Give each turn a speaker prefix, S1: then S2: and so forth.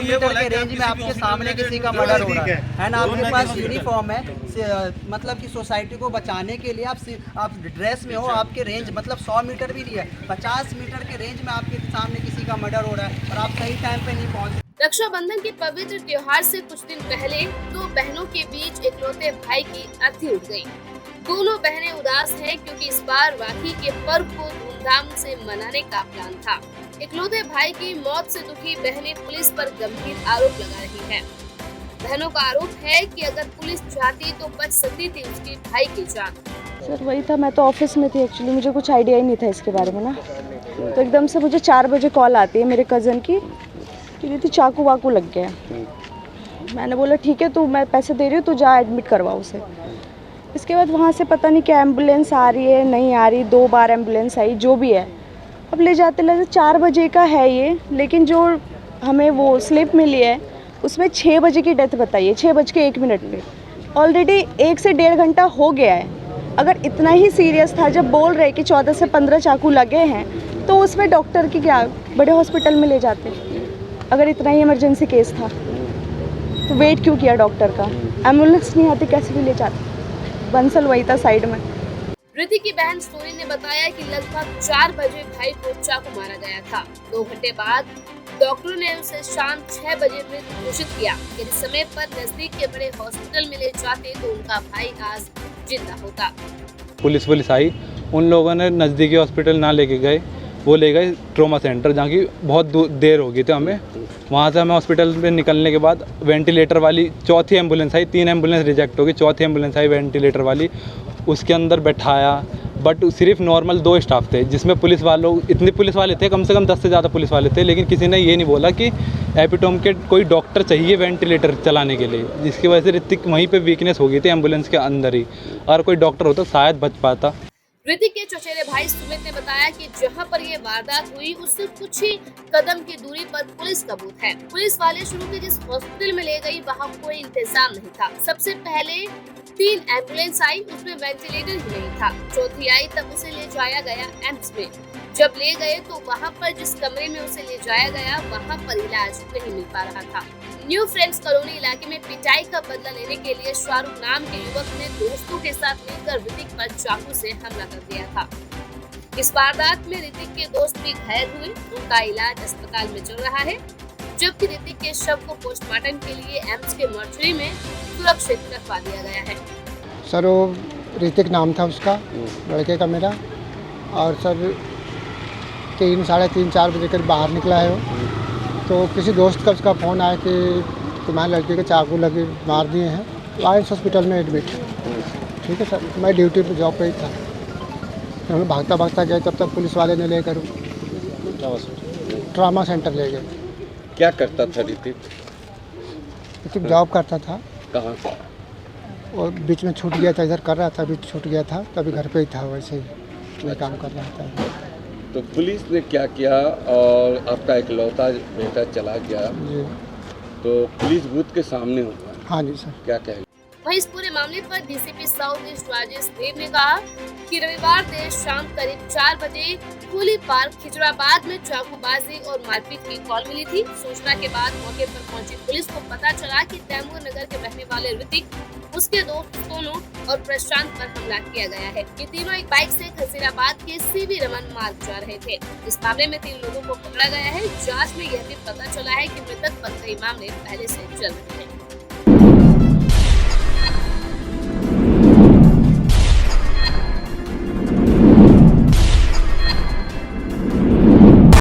S1: Metre के range में आपके सामने किसी का मर्डर हो रहा है ना, आपके पास यूनिफॉर्म है, मतलब कि सोसाइटी को बचाने के लिए आप ड्रेस में हो, आपके रेंज मतलब 100 मीटर भी नहीं है, 50 मीटर के रेंज में आपके सामने किसी का मर्डर हो रहा है और आप सही टाइम पे नहीं पहुंच।
S2: रक्षाबंधन के पवित्र त्योहार से कुछ दिन पहले दो बहनों के बीच इकलौते भाई की अर्थी उठ गई। दोनों बहनें उदास हैं क्योंकि इस बार राखी के पर्व को धूमधाम से मनाने का प्लान था। इकलौते भाई की मौत से दुखी बहनें पुलिस पर गंभीर आरोप लगा रही हैं। बहनों का आरोप है कि अगर पुलिस चाहती तो बच सकती थी उसके भाई की जान।
S3: सर वही था, मैं तो ऑफिस में थी एक्चुअली, मुझे कुछ आइडिया ही नहीं था इसके बारे में ना, तो एकदम से मुझे 4 बजे कॉल आती है मेरे कज़न की कि दीदी चाकू वाकू लग गया। मैंने बोला ठीक है, तो मैं पैसे दे रही हूँ, तो जा एडमिट करवाओ उसे। इसके बाद वहाँ से पता नहीं क्या एम्बुलेंस आ रही है नहीं आ रही, 2 बार एम्बुलेंस आई, जो भी है। अब ले जाते 4 बजे का है ये, लेकिन जो हमें वो स्लिप मिली है उसमें 6 बजे की डेथ बताइए, 6:01 पे। ऑलरेडी 1 से 1.5 घंटा हो गया है। अगर इतना ही सीरियस था, जब बोल रहे कि 14 से 15 चाकू लगे हैं, तो उसमें डॉक्टर की क्या, बड़े हॉस्पिटल में ले जाते। अगर इतना ही इमरजेंसी केस था तो वेट क्यों किया डॉक्टर का? एम्बुलेंस नहीं आती, कैसे भी ले जाते। बंसल वही था साइड में।
S2: ऋतिक की बहन स्टोरी ने बताया कि लगभग 4 बजे भाई को चाकू मारा गया था। 2 घंटे बाद डॉक्टरों ने उसे शाम 6 बजे मृत घोषित किया। यदि समय पर नजदीक के बड़े हॉस्पिटल में ले जाते तो उनका भाई आज जिंदा होता।
S4: पुलिस आई, उन लोगों ने नज़दीकी हॉस्पिटल ना लेके गए, वो ले गए ट्रॉमा सेंटर, जहाँ की बहुत देर हो गई थी हमें। वहाँ से हमें हॉस्पिटल में निकलने के बाद वेंटिलेटर वाली चौथी एम्बुलेंस आई, 3 एम्बुलेंस रिजेक्ट हो गई, चौथी एम्बुलेंस आई वेंटिलेटर वाली, उसके अंदर बैठाया। बट सिर्फ नॉर्मल 2 स्टाफ थे, जिसमें पुलिस वाले थे, कम से कम 10 से ज़्यादा पुलिस वाले थे, लेकिन किसी ने ये नहीं बोला कि एपिटोम के कोई डॉक्टर चाहिए वेंटिलेटर चलाने के लिए, जिसकी वजह से ऋतिक वहीं पे वीकनेस हो गई थी एम्बुलेंस के अंदर ही। अगर कोई डॉक्टर होता शायद बच पाता।
S2: ऋतिक के चचेरे भाई सुमित ने बताया कि जहां पर ये वारदात हुई उससे कुछ ही कदम की दूरी पर पुलिस का बूथ है। पुलिस वाले शुरू के जिस हॉस्पिटल में ले गई वहां कोई इंतजाम नहीं था। सबसे पहले 3 एम्बुलेंस आई, उसमें वेंटिलेटर ही नहीं था। चौथी आई तब उसे ले जाया गया एम्स में। जब ले गए तो वहां पर जिस कमरे में उसे ले जाया गया वहां पर इलाज नहीं मिल पा रहा था। न्यू फ्रेंड्स कॉलोनी इलाके में पिटाई का बदला लेने के लिए शाहरुख नाम के युवक ने दोस्तों के साथ मिलकर ऋतिक पर चाकू से हमला कर दिया था। इस वारदात में ऋतिक के दोस्त भी घायल हुए, उनका इलाज अस्पताल में चल रहा है, जबकि ऋतिक के शव को पोस्टमार्टम के लिए एम्स के मॉर्चरी में सुरक्षित रखवा दिया गया है।
S5: सर वो ऋतिक नाम था उसका, लड़के का मेरा, और सर 3, साढ़े 3, 4 बजे करीब बाहर निकला है वो। तो किसी दोस्त का उसका फ़ोन आया कि तुम्हारे लड़के के चाकू लगे मार दिए हैं, लायंस हॉस्पिटल में एडमिट। ठीक है सर, मैं ड्यूटी पर जॉब पे ही था, तो हम भागता गए, तब तक पुलिस वाले ने लेकर ट्रामा सेंटर ले गए।
S6: क्या करता था ऋतिक?
S5: ऋतिक जॉब करता था।
S6: कहाँ से?
S5: और बीच में छूट गया था, इधर कर रहा था, बीच छूट गया था, तभी घर पे ही था, वैसे ही मैं काम कर रहा था।
S6: तो पुलिस ने क्या किया और आपका इकलौता बेटा चला गया
S5: जी।
S6: तो पुलिस बूथ के सामने हुआ।
S5: हाँ जी सर।
S6: क्या कहेंगे?
S2: वहीं इस पूरे मामले पर डीसीपी साउथ ईस्ट राजेश देव ने कहा कि रविवार देर शाम करीब 4 बजे होली पार्क खिजराबाद में चाकूबाजी और मारपीट की कॉल मिली थी। सूचना के बाद मौके पर पहुंची पुलिस को पता चला कि तैमूर नगर के रहने वाले ऋतिक, उसके दोस्त सोनू और प्रशांत पर हमला किया गया है। ये तीनों एक बाइक से खजीराबाद के सीवी रमन मार्ग जा रहे थे। इस मामले में 3 लोगों को पकड़ा गया है। जाँच में यह भी पता चला है कि मृतक पर कई मामले पहले से चल रहे हैं।